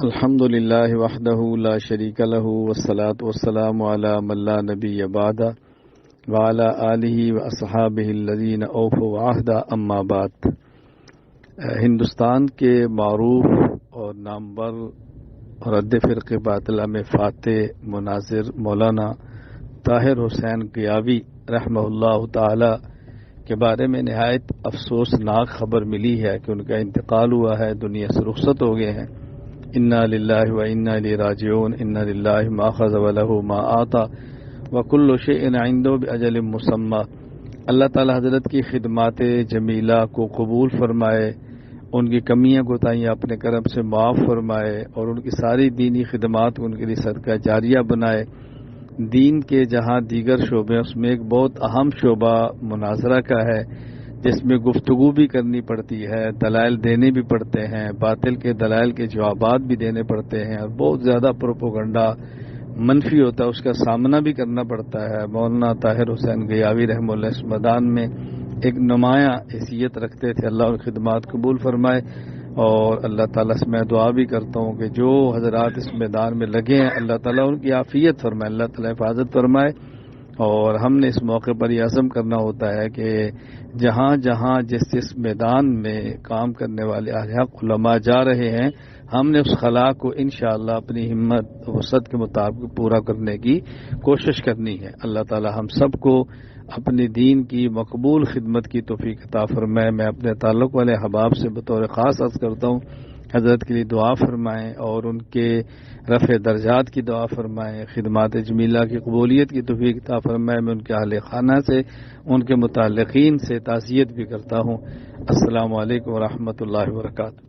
الحمد للہ وحدہ لا شریک لہ والصلاة والسلام علی من لا نبی بعدہ وعلی آلہ واصحابہ الذین اوفوا عہدہ اما بعد۔ ہندوستان کے معروف اور نامور رد فرقے باطلہ میں فاتح مناظر مولانا طاہر حسین گیاوی رحمہ اللہ تعالی کے بارے میں نہایت افسوسناک خبر ملی ہے کہ ان کا انتقال ہوا ہے، دنیا سے رخصت ہو گئے ہیں۔ انا للہ و انا الیہ راجعون، انا للہ ما اخذ ولہ ما آتا وکل شیء عنده باجل مسمى۔ اللہ تعالی حضرت کی خدمات جمیلہ کو قبول فرمائے، ان کی کمیاں کوتاہیاں اپنے کرم سے معاف فرمائے اور ان کی ساری دینی خدمات کو ان کے لیے صدقہ جاریہ بنائے۔ دین کے جہاں دیگر شعبے اس میں ایک بہت اہم شعبہ مناظرہ کا ہے، جس میں گفتگو بھی کرنی پڑتی ہے، دلائل دینے بھی پڑتے ہیں، باطل کے دلائل کے جوابات بھی دینے پڑتے ہیں، اور بہت زیادہ پروپیگنڈا منفی ہوتا ہے، اس کا سامنا بھی کرنا پڑتا ہے۔ مولانا طاہر حسین گیاوی رحمہ اللہ اس میدان میں ایک نمایاں حیثیت رکھتے تھے، اللہ ان کی خدمات قبول فرمائے۔ اور اللہ تعالیٰ سے میں دعا بھی کرتا ہوں کہ جو حضرات اس میدان میں لگے ہیں اللہ تعالیٰ ان کی عافیت فرمائے، اللہ تعالیٰ حفاظت فرمائے۔ اور ہم نے اس موقع پر یہ عزم کرنا ہوتا ہے کہ جہاں جہاں جس میدان میں کام کرنے والے اہل حق علماء جا رہے ہیں، ہم نے اس خلا کو انشاءاللہ اپنی ہمت وسعت کے مطابق پورا کرنے کی کوشش کرنی ہے۔ اللہ تعالی ہم سب کو اپنے دین کی مقبول خدمت کی توفیق عطا فرمائے۔ میں اپنے تعلق والے احباب سے بطور خاص عرض کرتا ہوں حضرت کے لیے دعا فرمائیں اور ان کے رفع درجات کی دعا فرمائیں، خدمات جمیلہ کی قبولیت کی توفیق عطا فرمائیں۔ میں ان کے اہل خانہ سے، ان کے متعلقین سے تعزیت بھی کرتا ہوں۔ السلام علیکم ورحمۃ اللہ وبرکاتہ۔